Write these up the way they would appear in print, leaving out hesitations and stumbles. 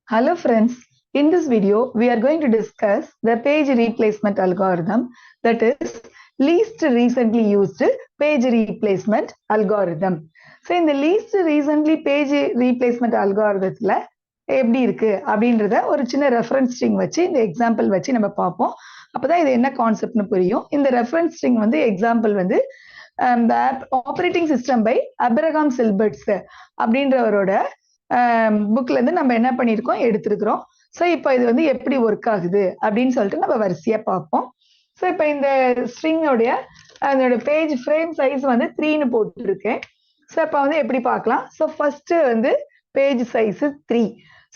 Hello friends, in this video we are going to discuss the page replacement algorithm, that is least recently used page replacement algorithm. So in the least recently page replacement algorithm எப்படி இருக்கு அப்படின்றத ஒரு சின்ன reference string வச்சு இந்த example வச்சு நம்ம பார்ப்போம். அப்பதான் இது என்ன கான்செப்ட்னு புரியும். இந்த ரெஃபரன்ஸ் ஸ்ட்ரிங் வந்து எக்ஸாம்பிள் வந்து the operating system by Abraham Silberschatz அப்படின்றவரோட புக்ல இருந்து நம்ம என்ன பண்ணிருக்கோம் எடுத்திருக்கிறோம். ஸோ இப்போ இது வந்து எப்படி ஒர்க் ஆகுது அப்படின்னு சொல்லிட்டு நம்ம வரிசையா பார்ப்போம். ஸோ இப்போ இந்த ஸ்ட்ரிங்கோடைய அதோட பேஜ் ஃப்ரேம் சைஸ் வந்து 3ன்னு போட்டுருக்கேன். ஸோ இப்போ வந்து எப்படி பார்க்கலாம். ஸோ ஃபர்ஸ்ட் வந்து பேஜ் சைஸ் 3.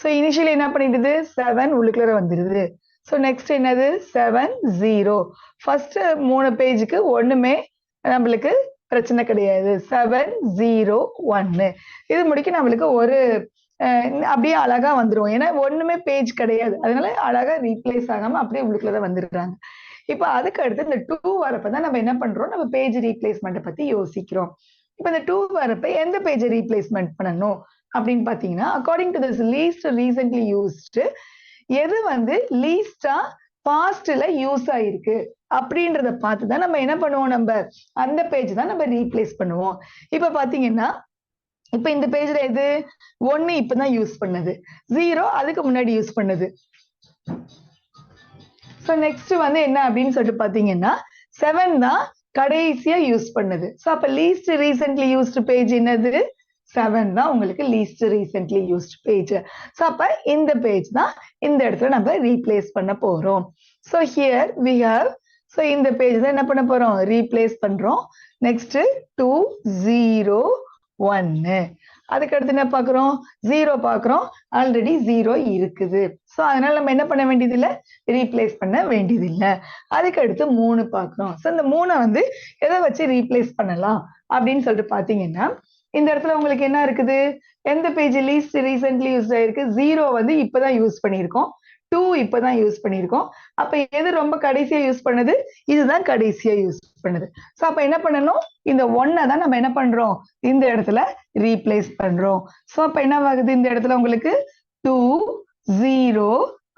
ஸோ இனிஷியலி என்ன பண்ணிடுது 7 உள்ளுக்குள்ள வந்துடுது. ஸோ நெக்ஸ்ட் என்னது 7 0. ஃபர்ஸ்ட் 3 பேஜுக்கு ஒண்ணுமே நம்மளுக்கு பிரச்சனை கிடையாது. 7 0 1 இது முடிக்க நம்மளுக்கு ஒரு அப்படியே அழகா வந்துடும். ஏன்னா ஒண்ணுமே பேஜ் கிடையாது, அதனால அழகா ரீப்ளேஸ் ஆகாம அப்படியே உள்ளுக்குள்ளதான் வந்துடுறாங்க. இப்ப அதுக்கு அடுத்து இந்த 2 வரப்பதான் நம்ம என்ன பண்றோம், நம்ம பேஜ் ரீப்ளேஸ்மெண்ட் பத்தி யோசிக்கிறோம். இப்ப இந்த 2 வரப்ப எந்த பேஜ் ரீப்ளேஸ்மெண்ட் பண்ணணும் அப்படின்னு பாத்தீங்கன்னா, according to this least recently used எது வந்து லீஸ்டா பாஸ்ட்ல யூஸ் ஆயிருக்கு அப்படின்றத பார்த்துதான் நம்ம என்ன பண்ணுவோம், நம்ம அந்த பேஜ் தான் நம்ம ரீப்ளேஸ் பண்ணுவோம். இப்ப பாத்தீங்கன்னா இப்ப இந்த பேஜ்ல எது 1 இப்பதான் யூஸ் பண்ணது, 0 அதுக்கு முன்னாடி யூஸ் பண்ணது. சோ நெக்ஸ்ட் வந்து என்ன அப்படின்னு சொல்லிட்டு பாத்தீங்கன்னா 7 தான் கடைசியா யூஸ் பண்ணது. சோ அப்ப லீஸ்ட் ரீசென்ட்லி யூஸ்டு பேஜ் என்னது 7 தான் உங்களுக்கு least recently used page. So அப்ப இந்த பேஜ் தான் இந்த இடத்துல நம்ம ரீப்ளேஸ் பண்ண போறோம். So here we have, so இந்த பேஜ் தான் என்ன பண்ண போறோம், ரீப்ளேஸ் பண்றோம். நெக்ஸ்ட் 2 0 1. அதுக்கு அடுத்து என்ன பாக்குறோம், 0 பாக்குறோம், ஆல்ரெடி 0 இருக்குது. சோ அதனால நம்ம என்ன பண்ண வேண்டியது இல்ல, ரீப்ளேஸ் பண்ண வேண்டியது இல்ல. அதுக்கு அடுத்து 3 பாக்குறோம். சோ இந்த 3 வந்து எதை வச்சு ரீப்ளேஸ் பண்ணலாம் அப்படின்னு சொல்லிட்டு பாத்தீங்கன்னா, இந்த இடத்துல உங்களுக்கு என்ன இருக்குது, எந்த பேஜ் லீஸ்ட் ரீசென்ட்லி யூஸ் ஆயிருக்கு, 0 வந்து இப்பதான் யூஸ் பண்ணிருக்கோம், 2 இப்பதான் யூஸ் பண்ணிருக்கோம். அப்ப எது ரொம்ப கடைசியா யூஸ் பண்ணது, இதுதான் கடைசியா யூஸ் பண்ணது. சோ அப்ப என்ன பண்ணணும், இந்த 1 தான் நம்ம என்ன பண்றோம், இந்த இடத்துல ரீப்ளேஸ் பண்றோம். சோ அப்ப என்ன ஆகுது, இந்த இடத்துல உங்களுக்கு 2 0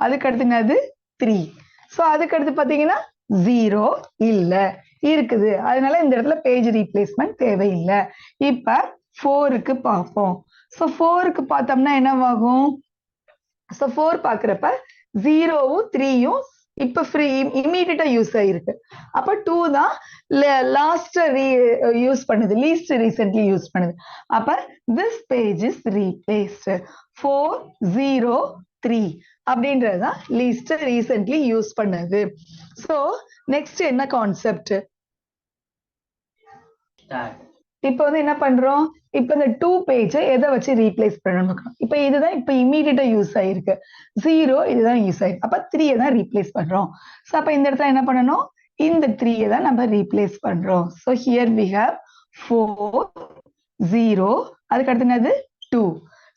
அதுக்கு அடுத்து என்னது 3. சோ அதுக்கு அடுத்து பாத்தீங்கன்னா 0 இல்ல இருக்குது, அதனால இந்த இடத்துல பேஜ் ரீப்ளேஸ்மெண்ட் தேவையில்லை. இப்ப 4க்கு பார்ப்போம். சோ 4க்கு பார்த்தோம்னா என்னவாகும், சோ 4 பாக்குறப்ப 0வும் 3யும் இப்ப ஃப்ரீ இமீடியட்டா யூஸ் ஆயிருக்கு. அப்ப 2 தான் லாஸ்ட் யூஸ் பண்ணுது, லீஸ்ட் ரீசென்ட்லி யூஸ் பண்ணுது. அப்ப this page is replaced 4 0 3 அப்படின்றதுதான் லீஸ்ட் ரீசென்ட்லி யூஸ் பண்ணது. சோ நெக்ஸ்ட் என்ன கான்செப்ட், இப்ப வந்து என்ன பண்றோம், இப்ப இந்த 2 பேஜ் எதை வச்சு ரீப்ளேஸ் பண்ணணும். இப்ப இதுதான் இப்ப இமீடியட்டா யூஸ் ஆயிருக்கு, 0 இதுதான் யூஸ் ஆயிருக்கு. அப்ப 3 தான் ரீப்ளேஸ் பண்றோம். சோ அப்ப இந்த இடத்துல என்ன பண்ணணும், இந்த 3 தான் நம்ம ரீப்ளேஸ் பண்றோம். சோ ஹியர் we have 4 0 அதுக்கு அடுத்து என்னது 2.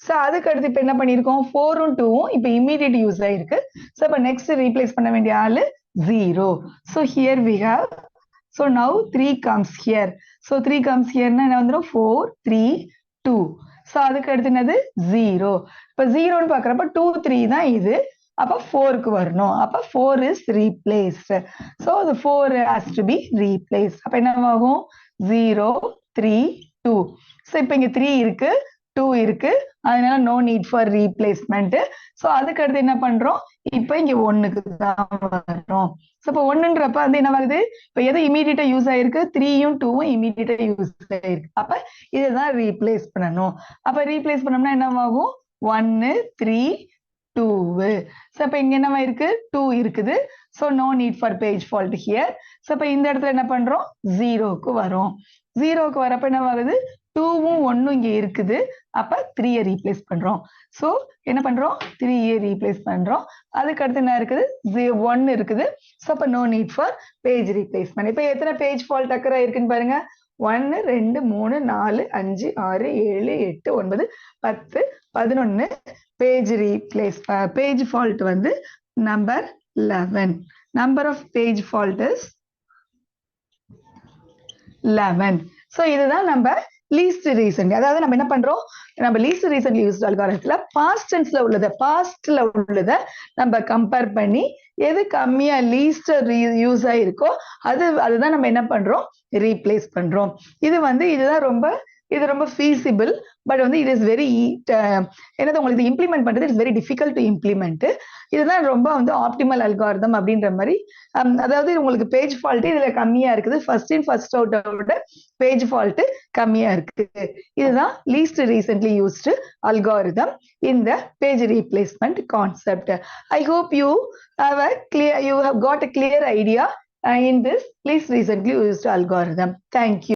சோ அதுக்கு அடுத்து இப்ப என்ன பண்ணிருக்கோம், 4ம் 2ம் இப்ப இமீடியட் யூஸ் ஆயிருக்கு. சோ அப்ப நெக்ஸ்ட் ரீப்ளேஸ் பண்ண வேண்டிய ஆளு 0. So here we have, so now 3 comes here. So 3 comes here னா என்ன வந்துரும் 4 3 2. so அதுக்கு அடுத்து என்னது 0. இப்ப 0ன்னு பாக்குறப்ப 2 3 தான் இது, அப்ப 4க்கு வரணும். அப்ப 4 is replaced. so the 4 has to be replaced. அப்ப என்னவாகும் 0 3 2. so இப்ப இங்க 3 இருக்கு 2 இருக்கு, அதனால no need for replacement. so அதுக்கு அடுத்து என்ன பண்றோம், இப்ப இங்க 1க்கு தான் வரும். சோ இப்ப 1ன்றப்ப வந்து என்ன வருது, இப்ப எது இமீடியட்டா யூஸ் ஆயிருக்கு, 3யும் 2ம் இமீடியட்டா யூஸ் ஆயிருக்கு. அப்ப இதுதான் ரீப்ளேஸ் பண்ணணும். அப்ப ரீப்ளேஸ் பண்ணோம்னா என்னவாகும் 1 3 2. சோ இப்ப இங்க என்னவா இருக்கு 2 இருக்குது. So no need for page fault here. So இப்ப இந்த இடத்துல என்ன பண்றோம் 0க்கு வரும். 0க்கு வரப்ப என்ன வருது, 2வும் 1ம் இங்க இருக்குது. அப்ப 3 ரீப்ளேஸ் பண்றோம். சோ என்ன பண்றோம் 3 ரீப்ளேஸ் பண்றோம். அதுக்கு அடுத்து என்ன இருக்குது 1 இருக்குது. சோ அப்ப no need for page replacement. இப்ப எத்தனை பேஜ் ஃபால்ட் அக்கர் ஆயிருக்குன்னு பாருங்க, 1 2 3 4 5 6 7 8 9 10 11 பேஜ் ரீப்ளேஸ் பேஜ் ஃபால்ட் வந்து number 11. Number of page fault is 11. So இதுதான் நம்ம லீஸ்ட் ரீசன்ட்லி. அதாவது நம்ம என்ன பண்றோம், நம்ம லீஸ்ட் ரீசன்ட்லி யூஸ்ட் அல்காரிதத்துல பாஸ்ட் டென்ஸ்ல உள்ளத பாஸ்ட்ல உள்ளத நம்ம கம்பேர் பண்ணி எது கம்மியா லீஸ்ட் யூஸ் ஆயிருக்கோ அதுதான் நம்ம என்ன பண்றோம், ரீப்ளேஸ் பண்றோம். இது ரொம்ப ஃபீசிபிள். பட் வந்து இட் இஸ் வெரி என்னது உங்களுக்கு இம்ப்ளிமெண்ட் பண்றது it's very difficult to implement. இதுதான் ரொம்ப வந்து ஆப்டிமல் அல்காரிதம் அப்படின்ற மாதிரி. அதாவது உங்களுக்கு பேஜ் ஃபால்ட் இதுல கம்மியா இருக்குது. ஃபர்ஸ்ட் இன் ஃபர்ஸ்ட் அவுட்டோட பேஜ் ஃபால்ட் கம்மியா இருக்கு. இதுதான் லீஸ்ட் ரீசென்ட்லி யூஸ்டு அல்காரிதம் இந்த page replacement concept. I hope you have got a clear idea in this least recently used algorithm. Thank you.